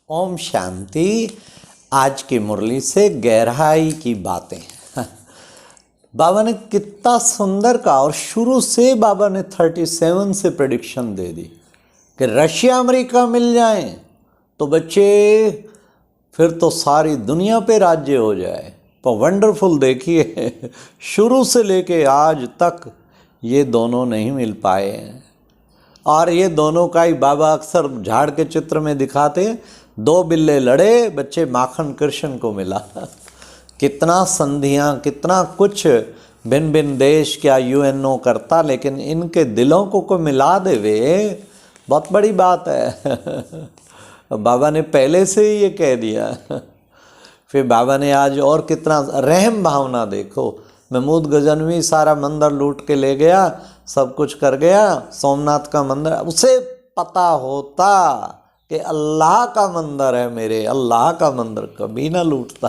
ओम शांति। आज की मुरली से गहराई की बातें। बाबा ने कितना सुंदर कहा, और शुरू से बाबा ने 37 से प्रेडिक्शन दे दी कि रशिया अमेरिका मिल जाए तो बच्चे फिर तो सारी दुनिया पे राज्य हो जाए। पर वंडरफुल देखिए, शुरू से लेके आज तक ये दोनों नहीं मिल पाए हैं। और ये दोनों का ही बाबा अक्सर झाड़ के चित्र में दिखाते हैं। दो बिल्ले लड़े, बच्चे माखन कृष्ण को मिला। कितना संधियाँ, कितना कुछ भिन्न भिन्न देश क्या यूएनओ करता, लेकिन इनके दिलों को मिला दे वे, बहुत बड़ी बात है। बाबा ने पहले से ही ये कह दिया। फिर बाबा ने आज और कितना रहम भावना देखो। महमूद गजनवी सारा मंदिर लूट के ले गया, सब कुछ कर गया, सोमनाथ का मंदिर। उसे पता होता कि अल्लाह का मंदिर है, मेरे अल्लाह का मंदिर कभी ना लूटता।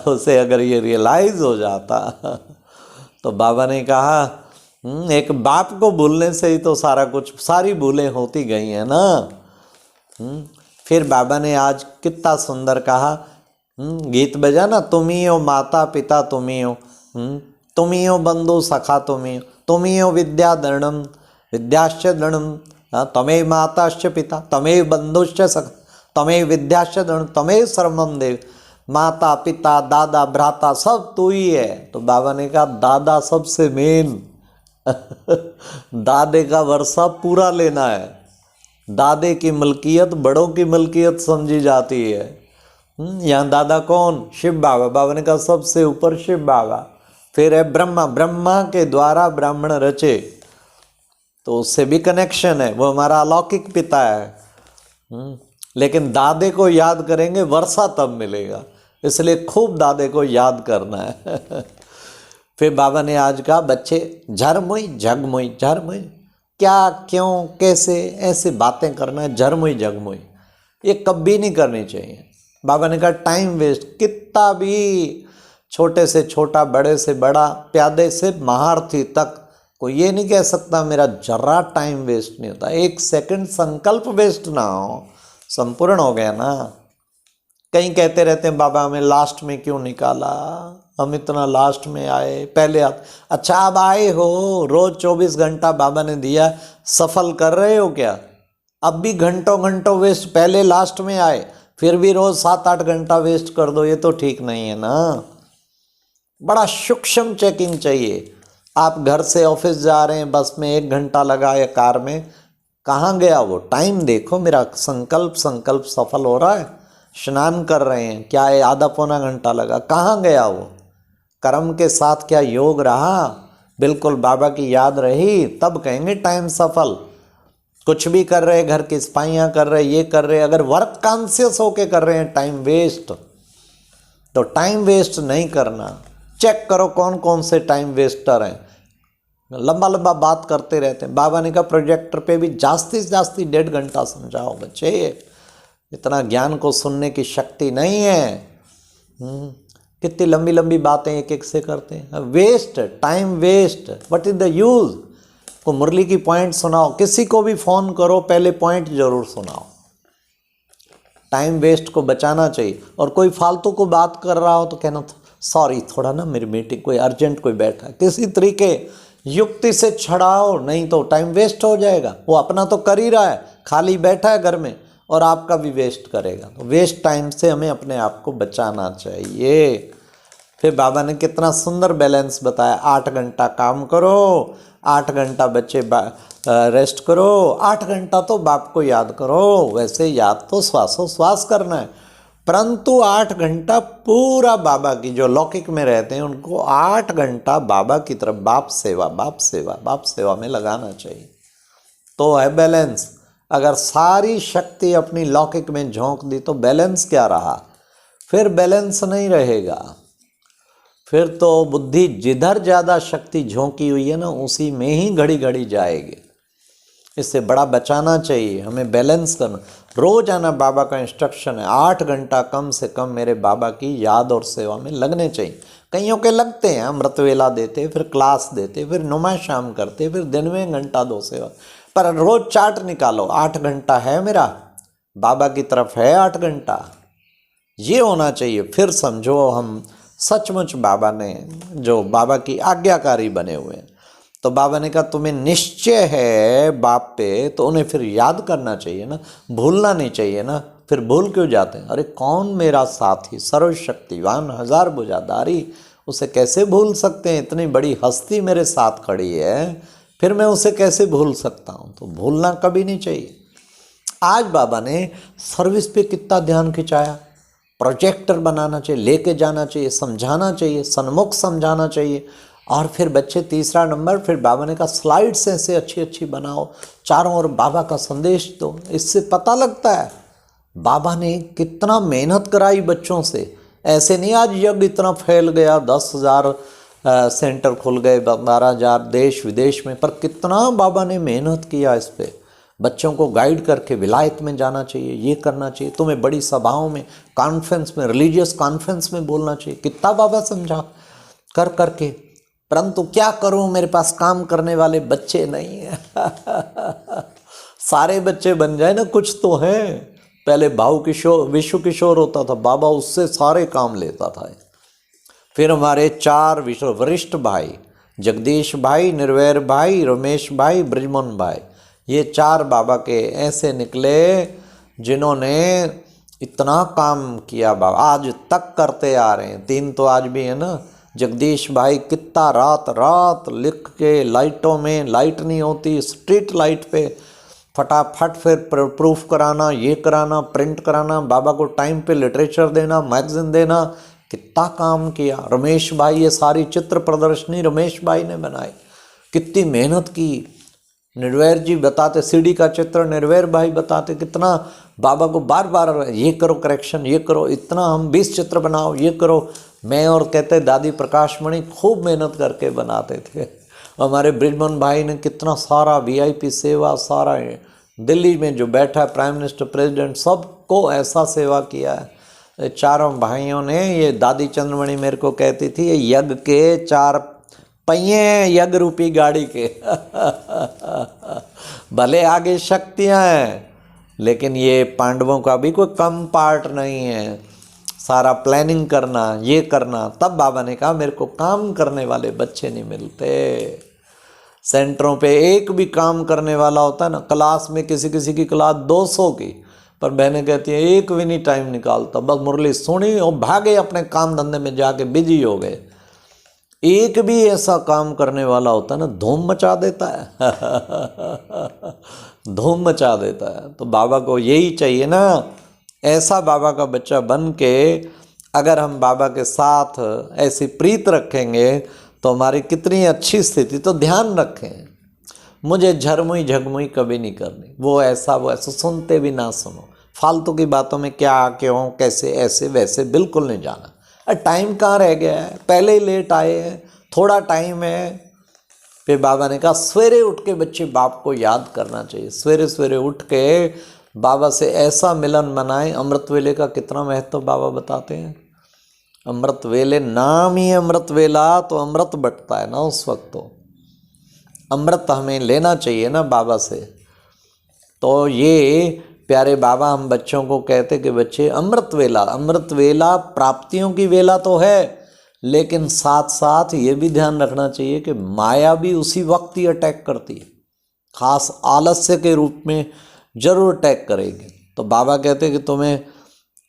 उसे अगर ये रियलाइज हो जाता तो बाबा ने कहा एक बाप को भूलने से ही तो सारा कुछ, सारी भूलें होती गई हैं ना। फिर बाबा ने आज कितना सुंदर कहा, गीत बजा ना, तुम ही हो माता पिता, तुम ही हो, तुम ही हो बंधु सखा, तुम ही हो विद्या दृढ़म विद्याश्च दृढ़म, तमेव माताश्च पिता, तमेव बंधुश्च सखा, तमेव विद्याश्च दृढ़म, तमेव सर्वम देव। माता पिता दादा भ्राता सब तू ही है। तो बाबा ने कहा दादा सबसे मेन। दादे का वर्षा पूरा लेना है। दादे की मलकियत बड़ों की मलकियत समझी जाती है। यहाँ दादा कौन? शिव बाबा। बाबा ने कहा सबसे ऊपर शिव बाबा। फिर है ब्रह्मा, ब्रह्मा के द्वारा ब्राह्मण रचे, तो उससे भी कनेक्शन है, वो हमारा अलौकिक पिता है। लेकिन दादे को याद करेंगे वर्षा तब मिलेगा, इसलिए खूब दादे को याद करना है। फिर बाबा ने आज कहा बच्चे झरमुई झगमुई, झरमुई क्या क्यों कैसे ऐसे बातें करना है, झरमुई झगमुई ये कभी नहीं करनी चाहिए। बाबा ने कहा टाइम वेस्ट कितना भी, छोटे से छोटा बड़े से बड़ा, प्यादे से महारथी तक, कोई ये नहीं कह सकता मेरा जरा टाइम वेस्ट नहीं होता। एक सेकंड संकल्प वेस्ट ना हो, संपूर्ण हो गया ना। कहीं कहते रहते हैं बाबा हमें लास्ट में क्यों निकाला, हम इतना लास्ट में आए, पहले आप अच्छा अब आए हो, रोज 24 घंटा बाबा ने दिया, सफल कर रहे हो क्या? अब भी घंटों घंटों वेस्ट, पहले लास्ट में आए फिर भी रोज 7-8 घंटा वेस्ट कर दो, ये तो ठीक नहीं है ना। बड़ा सूक्ष्म चेकिंग चाहिए। आप घर से ऑफिस जा रहे हैं, बस में 1 घंटा लगा या कार में, कहाँ गया वो टाइम? देखो मेरा संकल्प सफल हो रहा है। स्नान कर रहे हैं, क्या है आधा पौना घंटा लगा, कहाँ गया वो? कर्म के साथ क्या योग रहा? बिल्कुल बाबा की याद रही, तब कहेंगे टाइम सफल। कुछ भी कर रहे, घर की सफाइयाँ कर रहे, ये कर रहे, अगर वर्क कॉन्शियस होके कर रहे हैं टाइम वेस्ट, तो टाइम वेस्ट नहीं करना। चेक करो कौन कौन से टाइम वेस्टर हैं। लंबा लंबा बात करते रहते हैं। बाबा ने कहा प्रोजेक्टर पे भी जास्ती से जास्ती 1.5 घंटा समझाओ बच्चे, इतना ज्ञान को सुनने की शक्ति नहीं है। कितनी लंबी लंबी बातें एक एक से करते हैं, waste time waste. What is the use? को मुरली की पॉइंट सुनाओ, किसी को भी फोन करो पहले पॉइंट जरूर सुनाओ। टाइम वेस्ट को बचाना चाहिए। और कोई फालतू को बात कर रहा हो तो कहना सॉरी थोड़ा ना मेरी मीटिंग, कोई अर्जेंट कोई बैठा है, किसी तरीके युक्ति से छड़ाओ, नहीं तो टाइम वेस्ट हो जाएगा। वो अपना तो कर ही रहा है, खाली बैठा है घर में, और आपका भी वेस्ट करेगा। तो वेस्ट टाइम से हमें अपने आप को बचाना चाहिए। फिर बाबा ने कितना सुंदर बैलेंस बताया, 8 घंटा काम करो, 8 घंटा बच्चे रेस्ट करो, 8 घंटा तो बाप को याद करो। वैसे याद तो श्वासोश्वास करना है, परंतु 8 घंटा पूरा बाबा की, जो लौकिक में रहते हैं उनको 8 घंटा बाबा की तरफ, बाप सेवा में लगाना चाहिए। तो है बैलेंस। अगर सारी शक्ति अपनी लौकिक में झोंक दी तो बैलेंस क्या रहा? फिर बैलेंस नहीं रहेगा। फिर तो बुद्धि जिधर ज़्यादा शक्ति झोंकी हुई है ना, उसी में ही घड़ी घड़ी जाएगी। इससे बड़ा बचाना चाहिए, हमें बैलेंस करना। रोजाना बाबा का इंस्ट्रक्शन है 8 घंटा कम से कम मेरे बाबा की याद और सेवा में लगने चाहिए। कईयों के लगते हैं, अमृत वेला देते, फिर क्लास देते, फिर नुमा शाम करते, फिर दिन में 1 घंटा 2 सेवा, पर रोज चार्ट निकालो, 8 घंटा है मेरा बाबा की तरफ है 8 घंटा, ये होना चाहिए। फिर समझो हम सचमुच बाबा ने, जो बाबा की आज्ञाकारी बने हुए हैं। तो बाबा ने कहा तुम्हें निश्चय है बाप पे, तो उन्हें फिर याद करना चाहिए ना, भूलना नहीं चाहिए ना। फिर भूल क्यों जाते हैं? अरे कौन मेरा साथी, सर्वशक्तिवान, हजार भुजाधारी, उसे कैसे भूल सकते हैं? इतनी बड़ी हस्ती मेरे साथ खड़ी है, फिर मैं उसे कैसे भूल सकता हूँ? तो भूलना कभी नहीं चाहिए। आज बाबा ने सर्विस पे कितना ध्यान खिंचाया, प्रोजेक्टर बनाना चाहिए, लेके जाना चाहिए, समझाना चाहिए, सन्मुख समझाना चाहिए। और फिर बच्चे, तीसरा नंबर, फिर बाबा ने कहा स्लाइड्स ऐसे अच्छी अच्छी बनाओ, चारों ओर बाबा का संदेश दो। इससे पता लगता है बाबा ने कितना मेहनत कराई बच्चों से। ऐसे नहीं आज यज्ञ इतना फैल गया, 10,000 सेंटर खुल गए, 12,000 देश विदेश में, पर कितना बाबा ने मेहनत किया इस पे। बच्चों को गाइड करके विलायत में जाना चाहिए, ये करना चाहिए, तुम्हें बड़ी सभाओं में, कॉन्फ्रेंस में, रिलीजियस कॉन्फ्रेंस में बोलना चाहिए। कितना बाबा समझा कर करके, परंतु क्या करूं, मेरे पास काम करने वाले बच्चे नहीं हैं। सारे बच्चे बन जाए ना, कुछ तो है। पहले भाव किशोर, विश्व किशोर होता था, बाबा उससे सारे काम लेता था। फिर हमारे 4 वरिष्ठ भाई, जगदीश भाई, निर्वैर भाई, रमेश भाई, ब्रिजमोहन भाई, ये 4 बाबा के ऐसे निकले जिन्होंने इतना काम किया, बाबा आज तक करते आ रहे हैं। 3 तो आज भी है ना। जगदीश भाई कितना रात रात लिख के, लाइटों में, लाइट नहीं होती, स्ट्रीट लाइट पे फटाफट फिर प्रूफ कराना, ये कराना, प्रिंट कराना, बाबा को टाइम पे लिटरेचर देना, मैगजीन देना, कितना काम किया। रमेश भाई, ये सारी चित्र प्रदर्शनी रमेश भाई ने बनाई, कितनी मेहनत की। निर्वैर जी बताते, सीडी का चित्र निर्वैर भाई बताते, कितना बाबा को बार बार ये करो करेक्शन, ये करो, इतना हम 20 चित्र बनाओ, ये करो। मैं और कहते दादी प्रकाशमणि खूब मेहनत करके बनाते थे। हमारे ब्रिजमोहन भाई ने कितना सारा वीआईपी सेवा, सारा दिल्ली में जो बैठा है प्राइम मिनिस्टर, प्रेसिडेंट, सबको ऐसा सेवा किया है। चारों भाइयों ने, ये दादी चंद्रमणि मेरे को कहती थी, ये यज्ञ के 4 पहिए, यज्ञ रूपी गाड़ी के। भले आगे शक्तियाँ हैं, लेकिन ये पांडवों का भी कोई कम पार्ट नहीं है। सारा प्लानिंग करना, ये करना। तब बाबा ने कहा मेरे को काम करने वाले बच्चे नहीं मिलते। सेंटरों पे एक भी काम करने वाला होता है ना, क्लास में किसी किसी की क्लास 200 की, पर बहनें कहती हैं एक भी नहीं टाइम निकालता, बस मुरली सुनी और भागे अपने काम धंधे में जाके बिजी हो गए। एक भी ऐसा काम करने वाला होता है ना, धूम मचा देता है। धूम मचा देता है। तो बाबा को यही चाहिए ना, ऐसा बाबा का बच्चा बन के अगर हम बाबा के साथ ऐसी प्रीत रखेंगे तो हमारी कितनी अच्छी स्थिति। तो ध्यान रखें, मुझे झरमुई झगमुई कभी नहीं करनी, वो ऐसा सुनते भी ना सुनो, फालतू की बातों में क्या, क्यों, कैसे, ऐसे वैसे बिल्कुल नहीं जाना। टाइम कहाँ रह गया है, पहले ही लेट आए हैं, थोड़ा टाइम है। फिर बाबा ने कहा सवेरे उठ के बच्चे बाप को याद करना चाहिए। सवेरे सवेरे उठ के बाबा से ऐसा मिलन मनाएं। अमृत वेले का कितना महत्व बाबा बताते हैं। अमृत वेले, नाम ही अमृत वेला, तो अमृत बटता है ना उस वक्त। तो अमृत हमें लेना चाहिए ना बाबा से। तो ये प्यारे बाबा हम बच्चों को कहते कि बच्चे अमृत वेला प्राप्तियों की वेला तो है, लेकिन साथ साथ ये भी ध्यान रखना चाहिए कि माया भी उसी वक्त ही अटैक करती है, खास आलस्य के रूप में जरूर अटैक करेगी। तो बाबा कहते हैं कि तुम्हें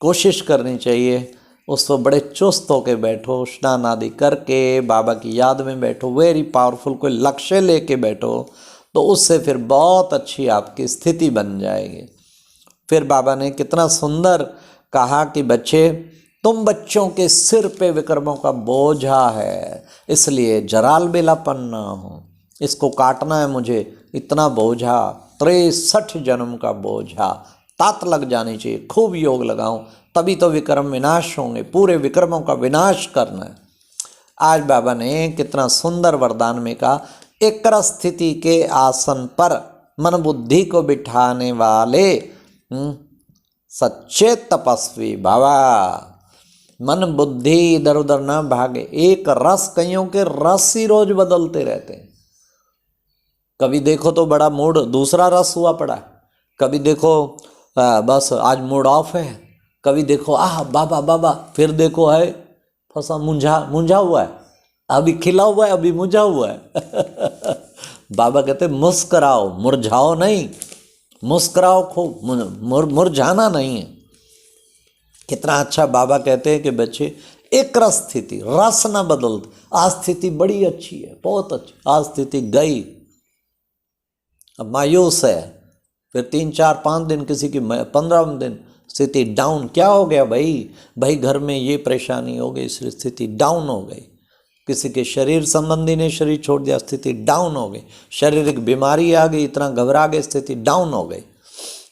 कोशिश करनी चाहिए उस वक्त बड़े चुस्त होके बैठो, स्नान आदि करके बाबा की याद में बैठो, वेरी पावरफुल कोई लक्ष्य लेके बैठो, तो उससे फिर बहुत अच्छी आपकी स्थिति बन जाएगी। फिर बाबा ने कितना सुंदर कहा कि बच्चे, तुम बच्चों के सिर पे विक्रमों का बोझा है, इसलिए जराल बेलापन ना हो, इसको काटना है मुझे, इतना बोझा, 63 जन्म का बोझा, तात लग जानी चाहिए, खूब योग लगाऊं, तभी तो विक्रम विनाश होंगे, पूरे विक्रमों का विनाश करना है। आज बाबा ने कितना सुंदर वरदान में कहा, एकर स्थिति के आसन पर मन बुद्धि को बिठाने वाले सच्चे तपस्वी बाबा। मन बुद्धि इधर उधर ना भागे। एक रस, कईयों के रस ही रोज बदलते रहते हैं। कभी देखो तो बड़ा मूड दूसरा रस हुआ पड़ा है, कभी देखो बस आज मूड ऑफ है, कभी देखो बाबा बाबा, फिर देखो है फंसा मुंझा हुआ है, अभी खिला हुआ है अभी मुंझा हुआ है। बाबा कहते मुस्कुराओ, मुरझाओ नहीं, मुस्कुराओ खूब, मुरझाना नहीं है। कितना अच्छा बाबा कहते हैं कि बच्चे एक रस स्थिति, रस ना बदल, आज स्थिति बड़ी अच्छी है, बहुत अच्छी, आज स्थिति गई, अब मायूस है, फिर 3 4 5 दिन किसी की 15 दिन स्थिति डाउन, क्या हो गया भाई घर में ये परेशानी हो गई, स्थिति डाउन हो गई, किसी के शरीर संबंधी ने शरीर छोड़ दिया, स्थिति डाउन हो गई, शारीरिक बीमारी आ गई, इतना घबरा गए, स्थिति डाउन हो गई।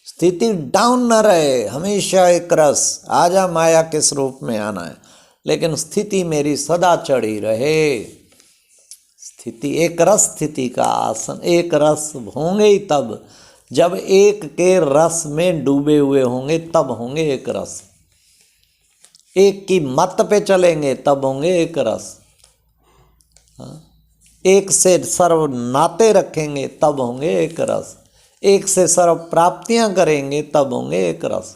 स्थिति डाउन न रहे, हमेशा एक रस, आजा माया किस रूप में आना है, लेकिन स्थिति मेरी सदा चढ़ी रहे। स्थिति एक रस स्थिति का आसन, एक रस होंगे ही तब जब एक के रस में डूबे हुए होंगे, तब होंगे एक रस। एक की मत पे चलेंगे तब होंगे एक रस। एक से सर्व नाते रखेंगे तब होंगे एक रस। एक से सर्व प्राप्तियां करेंगे तब होंगे एक रस।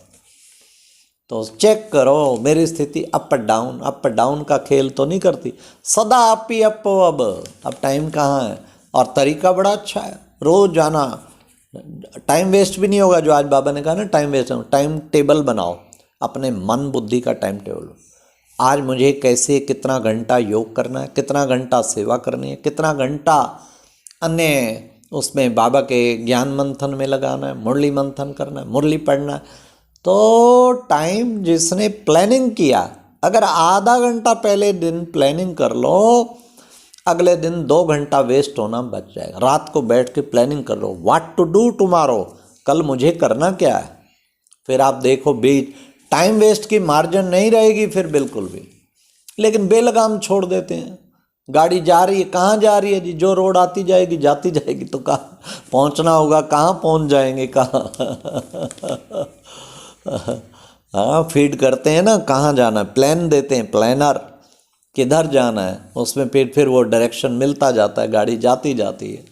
तो चेक करो मेरी स्थिति अप डाउन का खेल तो नहीं करती, सदा अप ही अप हो। अब टाइम कहाँ है, और तरीका बड़ा अच्छा है, रोज जाना, टाइम वेस्ट भी नहीं होगा। जो आज बाबा ने कहा ना टाइम वेस्ट, टाइम टेबल बनाओ, अपने मन बुद्धि का टाइम टेबल। आज मुझे कैसे कितना घंटा योग करना है, कितना घंटा सेवा करनी है, कितना घंटा अन्य उसमें बाबा के ज्ञान मंथन में लगाना है, मुरली मंथन करना है, मुरली पढ़ना है। तो टाइम जिसने प्लानिंग किया, अगर आधा घंटा पहले दिन प्लानिंग कर लो, अगले दिन 2 घंटा वेस्ट होना बच जाएगा। रात को बैठ के प्लानिंग कर लो, व्हाट टू डू टुमारो, कल मुझे करना क्या है। फिर आप देखो बीच टाइम वेस्ट की मार्जिन नहीं रहेगी फिर बिल्कुल भी। लेकिन बेलगाम छोड़ देते हैं, गाड़ी जा रही है, कहाँ जा रही है जी, जो रोड आती जाएगी जाती जाएगी, तो कहाँ पहुँचना होगा, कहाँ पहुँच जाएंगे, कहाँ। हाँ, फीड करते हैं ना कहाँ जाना है, प्लान देते हैं, प्लानर किधर जाना है, उसमें फिर वो डायरेक्शन मिलता जाता है, गाड़ी जाती जाती है।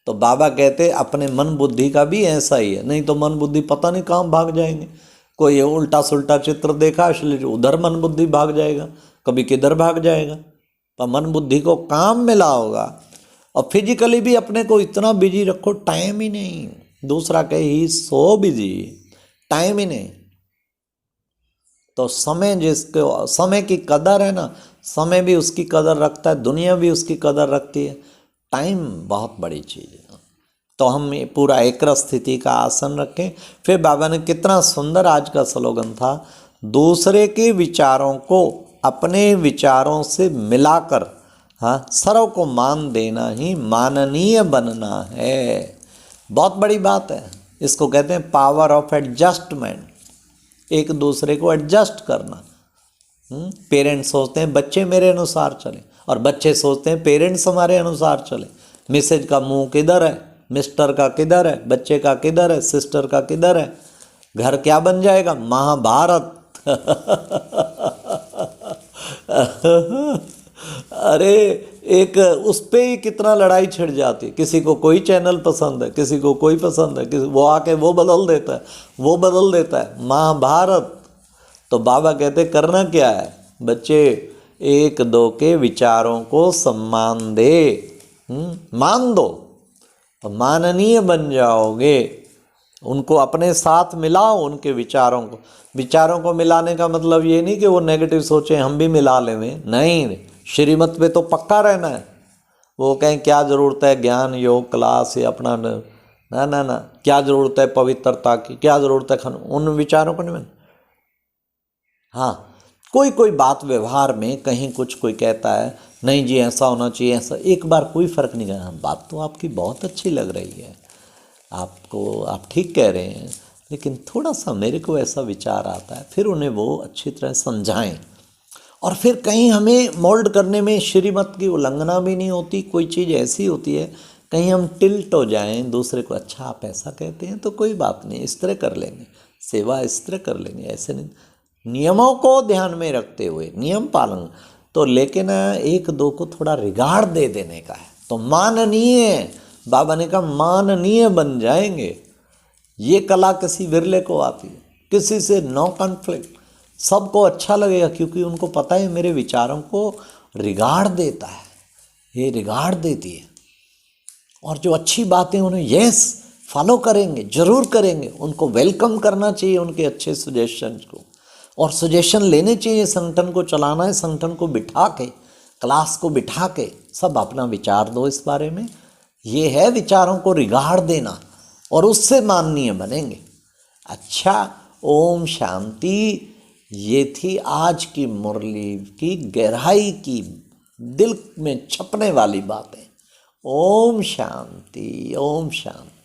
तो बाबा कहते अपने मन बुद्धि का भी ऐसा ही है, नहीं तो मन बुद्धि पता नहीं कहाँ भाग जाएंगे। कोई उल्टा सुल्टा चित्र देखा इसलिए उधर मन बुद्धि भाग जाएगा, कभी किधर भाग जाएगा। पर मन बुद्धि को काम मिला होगा। और फिजिकली भी अपने को इतना बिजी रखो, टाइम ही नहीं, दूसरा कहे ही सो बिजी, टाइम ही नहीं। तो समय जिसको समय की कदर है ना, समय भी उसकी कदर रखता है, दुनिया भी उसकी कदर रखती है। टाइम बहुत बड़ी चीज़ है। तो हम पूरा एकरस स्थिति का आसन रखें। फिर बाबा ने कितना सुंदर आज का स्लोगन था, दूसरे के विचारों को अपने विचारों से मिलाकर, हाँ, सर्व को मान देना ही माननीय बनना है। बहुत बड़ी बात है, इसको कहते हैं पावर ऑफ एडजस्टमेंट, एक दूसरे को एडजस्ट करना। पेरेंट्स सोचते हैं बच्चे मेरे अनुसार चले, और बच्चे सोचते हैं पेरेंट्स हमारे अनुसार चले। मिसेज का मुंह किधर है, मिस्टर का किधर है, बच्चे का किधर है, सिस्टर का किधर है, घर क्या बन जाएगा, महाभारत। अरे एक उस पे ही कितना लड़ाई छिड़ जाती है। किसी को कोई चैनल पसंद है, किसी को कोई पसंद है, किसी वो आके वो बदल देता है, वो बदल देता है, महाभारत। तो बाबा कहते करना क्या है, बच्चे एक दो के विचारों को सम्मान दे, मान दो, माननीय बन जाओगे। उनको अपने साथ मिलाओ, उनके विचारों को मिलाने का मतलब ये नहीं कि वो नेगेटिव सोचे हम भी मिला लें, नहीं, श्रीमत पे तो पक्का रहना है। वो कहें क्या ज़रूरत है ज्ञान योग क्लास या अपना, ना ना ना, क्या ज़रूरत है पवित्रता की, क्या ज़रूरत है उन विचारों को नहीं। हाँ, कोई बात व्यवहार में कहीं कुछ कोई कहता है नहीं जी ऐसा होना चाहिए, ऐसा, एक बार कोई फ़र्क नहीं करना, बात तो आपकी बहुत अच्छी लग रही है, आपको आप ठीक कह रहे हैं, लेकिन थोड़ा सा मेरे को ऐसा विचार आता है। फिर उन्हें वो अच्छी तरह समझाएं। और फिर कहीं हमें मोल्ड करने में श्रीमत की उल्लंघना भी नहीं होती। कोई चीज़ ऐसी होती है कहीं हम टिल्ट हो जाएं दूसरे को, अच्छा आप ऐसा कहते हैं तो कोई बात नहीं, इस तरह कर लेंगे, सेवा इस तरह कर लेंगे, ऐसे नहीं, नियमों को ध्यान में रखते हुए नियम पालन। तो लेकिन एक दो को थोड़ा रिगार्ड दे देने का है। तो माननीय, बाबा ने कहा माननीय बन जाएंगे। ये कला किसी विरले को आती है, किसी से नो कॉन्फ्लिक्ट, सबको अच्छा लगेगा क्योंकि उनको पता है मेरे विचारों को रिगार्ड देता है, ये रिगार्ड देती है। और जो अच्छी बातें उन्हें यस फॉलो करेंगे, जरूर करेंगे, उनको वेलकम करना चाहिए उनके अच्छे सजेशंस को, और सजेशन लेने चाहिए। संगठन को चलाना है, संगठन को बिठा के, क्लास को बिठा के सब अपना विचार दो इस बारे में। ये है विचारों को रिगार्ड देना और उससे माननीय बनेंगे। अच्छा, ओम शांति। ये थी आज की मुरली की गहराई की, दिल में छपने वाली बातें। ओम शांति, ओम शांति।